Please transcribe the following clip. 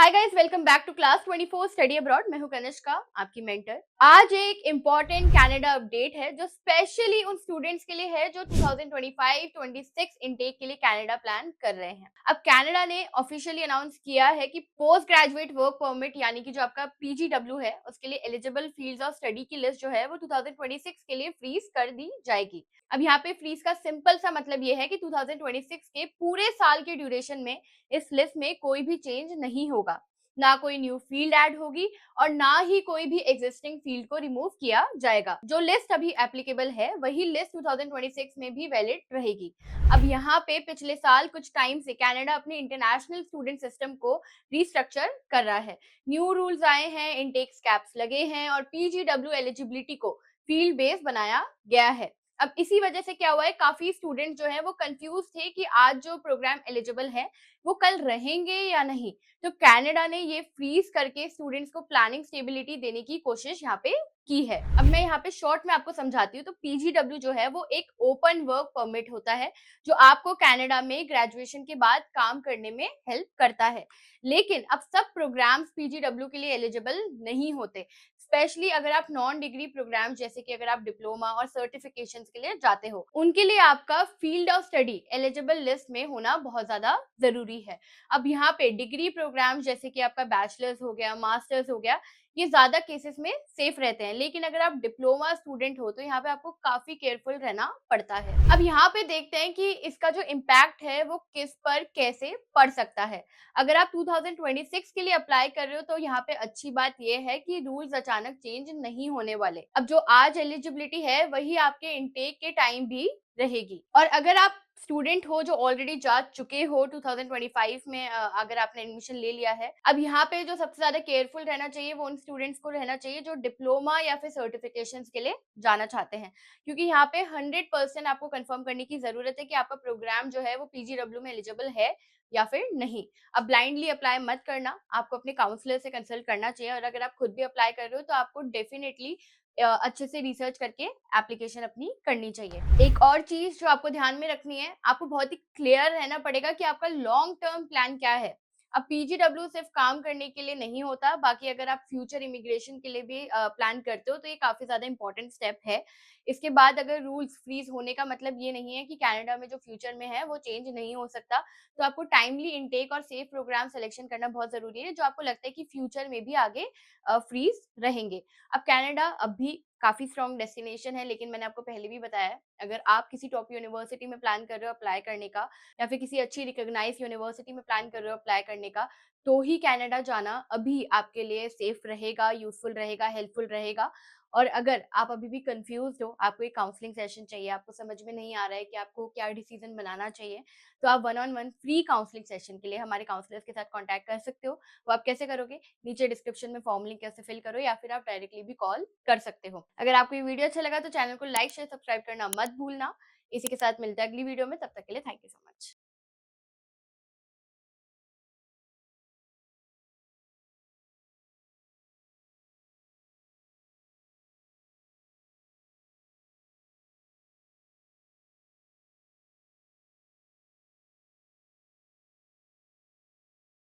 Hi guys, welcome back to class 24 study abroad. मैं हूं कनिष्का, आपकी मेंटर। आज एक इम्पॉर्टेंट कनाडा अपडेट है जो स्पेशली उन स्टूडेंट्स के लिए है जो 2025-26 इनटेक के लिए कनाडा प्लान कर रहे हैं। अब कनाडा ने ऑफिशियली अनाउंस किया है कि पोस्ट ग्रेजुएट वर्क परमिट यानी कि जो आपका पीजीडब्ल्यू है उसके लिए एलिजिबल फील्ड्स ऑफ स्टडी की लिस्ट जो है वो 2026 के लिए फ्रीज कर दी जाएगी। अब यहाँ पे फ्रीज का सिंपल सा मतलब ये है कि 2026 के पूरे साल के ड्यूरेशन में इस लिस्ट में कोई भी चेंज नहीं होगा, ना कोई न्यू फील्ड ऐड होगी और ना ही कोई भी एग्जिस्टिंग फील्ड को रिमूव किया जाएगा। जो लिस्ट अभी एप्लीकेबल है वही लिस्ट 2026 में भी वैलिड रहेगी। अब यहाँ पे पिछले साल कुछ टाइम से कनाडा अपने इंटरनेशनल स्टूडेंट सिस्टम को रिस्ट्रक्चर कर रहा है। न्यू रूल्स आए हैं, इनटेक्स कैप्स लगे हैं और पीजीडब्ल्यू एलिजिबिलिटी को फील्ड बेस्ड बनाया गया है। अब इसी वजह से क्या हुआ है, काफी स्टूडेंट जो है वो कंफ्यूज थे कि आज जो प्रोग्राम एलिजिबल है वो कल रहेंगे या नहीं। तो कनाडा ने ये फ्रीज करके स्टूडेंट्स को प्लानिंग स्टेबिलिटी देने की कोशिश यहाँ पे की है। अब मैं यहाँ पे शॉर्ट में आपको समझाती हूँ। तो पीजीडब्ल्यू जो है वो एक ओपन वर्क परमिट होता है जो आपको कनाडा में ग्रेजुएशन के बाद काम करने में हेल्प करता है। लेकिन अब सब प्रोग्राम्स पीजीडब्ल्यू के लिए एलिजिबल नहीं होते, स्पेशली अगर आप नॉन डिग्री प्रोग्राम जैसे कि अगर आप डिप्लोमा और सर्टिफिकेशन के लिए जाते हो, उनके लिए आपका field of study eligible list में होना बहुत ज्यादा जरूरी है। अब यहाँ पे डिग्री प्रोग्राम जैसे कि आपका बैचलर्स हो गया, मास्टर्स हो गया, ये ज्यादा केसेस में सेफ रहते हैं। लेकिन अगर आप डिप्लोमा स्टूडेंट हो तो यहाँ पे आपको काफी केयरफुल रहना पड़ता है। अब यहाँ पे देखते हैं कि इसका जो इम्पैक्ट है वो किस पर कैसे पड़ सकता है। अगर आप 2026 के लिए अप्लाई कर रहे हो तो यहाँ पे अच्छी बात यह है कि रूल्स अचानक चेंज नहीं होने वाले। अब जो आज एलिजिबिलिटी है वही आपके इनटेक के टाइम भी रहेगी। और अगर आप स्टूडेंट हो जो ऑलरेडी जा चुके हो 2025 में, अगर आपने एडमिशन ले लिया है, अब यहाँ पे जो सबसे ज्यादा केयरफुल रहना चाहिए वो उन स्टूडेंट्स को रहना चाहिए जो डिप्लोमा या फिर सर्टिफिकेशन के लिए जाना चाहते हैं। क्योंकि यहाँ पे 100% आपको कंफर्म करने की जरूरत है कि आपका प्रोग्राम जो है वो पीजीडब्ल्यू में एलिजिबल है या फिर नहीं। अब ब्लाइंडली अप्लाई मत करना, आपको अपने काउंसलर से कंसल्ट करना चाहिए। और अगर आप खुद भी अप्लाई कर रहे हो तो आपको डेफिनेटली अच्छे से रिसर्च करके एप्लीकेशन अपनी करनी चाहिए। एक और चीज जो आपको ध्यान में रखनी है, आपको बहुत ही क्लियर रहना पड़ेगा कि आपका लॉन्ग टर्म प्लान क्या है। अब पीजीडब्ल्यू सिर्फ काम करने के लिए नहीं होता, बाकी अगर आप फ्यूचर इमिग्रेशन के लिए भी प्लान करते हो तो ये काफी ज्यादा इंपॉर्टेंट स्टेप है। इसके बाद अगर रूल्स फ्रीज होने का मतलब ये नहीं है कि कनाडा में जो फ्यूचर में है वो चेंज नहीं हो सकता। तो आपको टाइमली इनटेक और सेफ प्रोग्राम सिलेक्शन करना बहुत जरूरी है जो आपको लगता है कि फ्यूचर में भी आगे फ्रीज रहेंगे। अब कनाडा अब भी काफी स्ट्रॉन्ग डेस्टिनेशन है, लेकिन मैंने आपको पहले भी बताया है, अगर आप किसी टॉप यूनिवर्सिटी में प्लान कर रहे हो अप्लाई करने का या फिर किसी अच्छी रिकॉग्नाइज यूनिवर्सिटी में प्लान कर रहे हो अप्लाई करने का, तो ही कनाडा जाना अभी आपके लिए सेफ रहेगा, यूजफुल रहेगा, हेल्पफुल रहेगा। और अगर आप अभी भी कंफ्यूज्ड हो, आपको एक काउंसलिंग सेशन चाहिए, आपको समझ में नहीं आ रहा है कि आपको क्या डिसीजन बनाना चाहिए, तो आप one on one free counselling session के लिए हमारे काउंसलर्स के साथ कांटेक्ट कर सकते हो। वो आप कैसे करोगे, नीचे डिस्क्रिप्शन में फॉर्म लिंक कैसे फिल करो, या फिर आप डायरेक्टली भी कॉल कर सकते हो। अगर आपको ये वीडियो अच्छा लगा तो चैनल को लाइक शेयर सब्सक्राइब करना मत भूलना। इसी के साथ मिलते हैं अगली वीडियो में, तब तक के लिए थैंक यू सो मच।